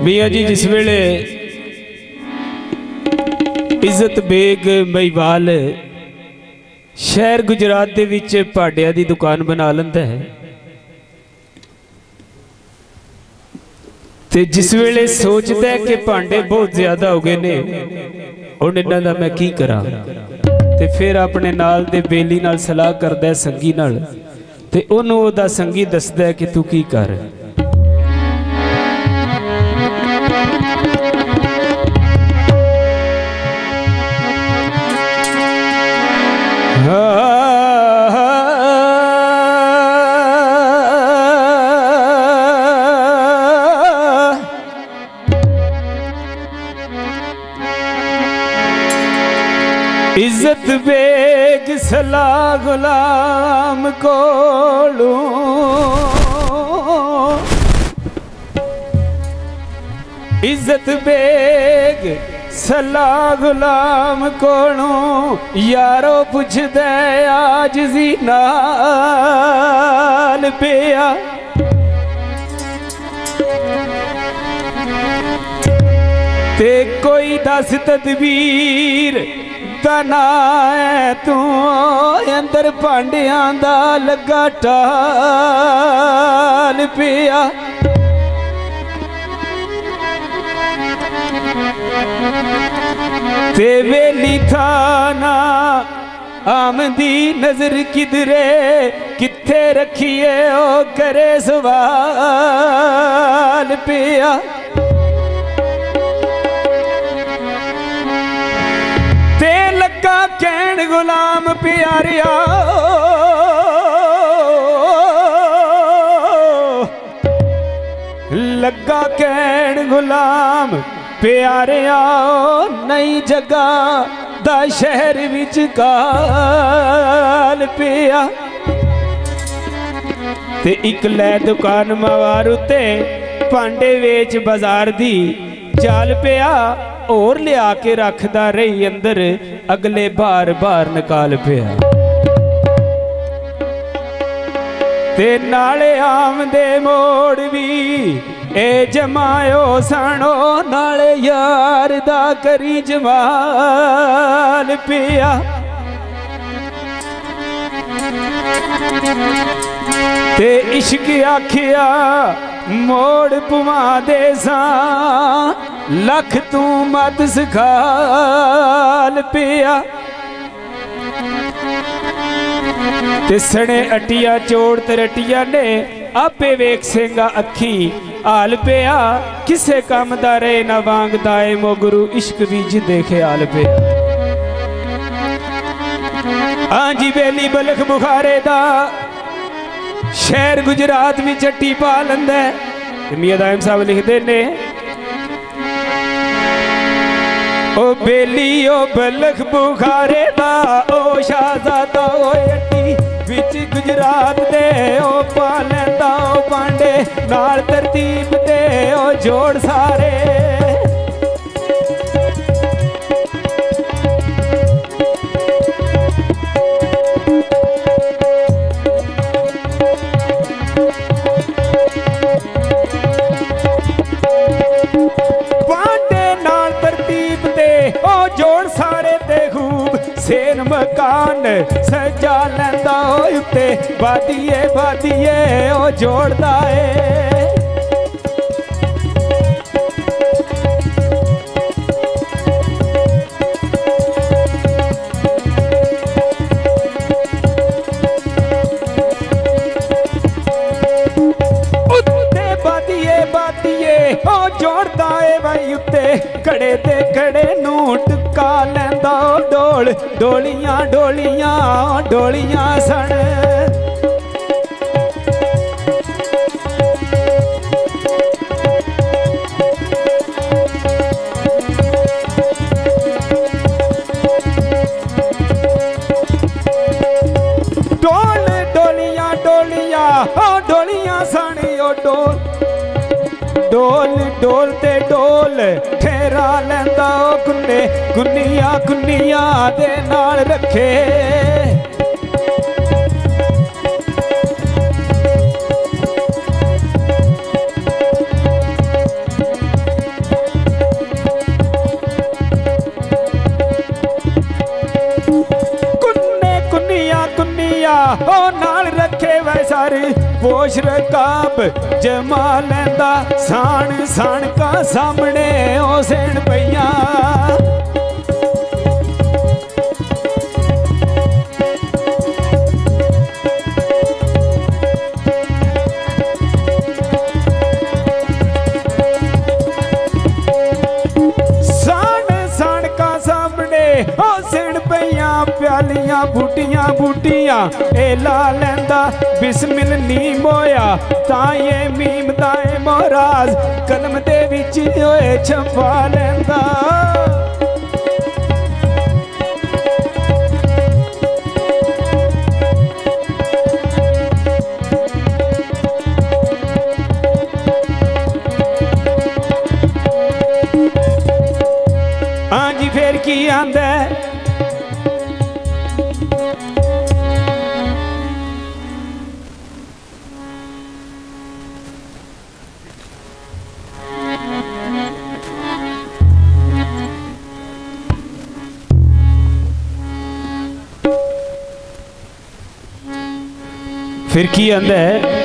मियाँ जी जिस वेले इज्जत बेग महिवाल शहर गुजरात दे विच भांडिया दी दुकान बना लैंदा है ते जिस वेले सोचता है कि भांडे बहुत ज्यादा हो गए ने हुण इन्हां दा मैं की करा ते फिर अपने नाल दे बेली नाल सलाह करदा है संगी नाल ते उहनूं ओहदा संगी दसदा है कि तू की कर। इज्जत बेग सलाह गुलाम कोलू इज्जत बेग सलाह गुलाम कोलू यारो पुछदे आज जी नाल पिया ते कोई दस तदबीर तना है तू अंदर भांडियां दा लगा टाल पिया ते वेली थाना आमदी नजर किधरे किथे रखिए ओ करे सवाल पिया कहण गुलाम प्यारिया लगा कहण गुलाम प्यारिया नई जगह दा शहर विच काल पिया ते इक लै दुकान मवार उत्ते भांडे वेच बाजार दी चाल पिया और लिया के रखदा रही अंदर अगले बार बार निकाल पिया ते नाले आमदे मोड़ भी ए जमायो सणो नाले यार दा करी जमाल पिया ते इश्क आखिया मोड़ पुवा दे सा लख तू मत सखाल पिया ते सने अटिया चोड़ तरटिया ने आपे वेख सेंगा अखी हाल पिया किसे काम दा रहे ना वांगदा ए मोगरू इश्क बीज देखे हाल पिया आंजी बेली बलख बुखारे दा शहर गुजरात में चट्टी पा लंदा है मियां दाइम साहब लिखते ने ओ बेली ओ बलख बुखारे दा ओ शाहजादा ओ अट्टी विच गुजरात दे ओ पा लैंदा ओ पांडे नाल तरतीब दे ओ जोड़ सारे जोड़ सारे ते खूब सेन मकान सजा लैंदा उत्ते वादिए वादिए ओ जोड़दा ए उत्ते वादिए वादिए ओ जोड़दा ए भाई उत्ते खड़े ते खड़े नूट का लैंदा डोल डोलियां डोलियां डोलियां सन डोल डोलियां डोलियां डोलियां सन ओ डोल डोल डोल ते डोल ठहरा लैंदा गुन्ने गुन्निया गुन्निया दे नाल रखे कर पोश रकाब जमा लैंदा सान सान का सामने ओ सेण पईयां प्यालियां बूटियां बूटियां ए ला लैंदा बिस्मिल नी मोया ताए मीम दाए मोराज कलम दे विच होए छपा लैंदा हाँ जी फिर की आंदा फिर की आंदा है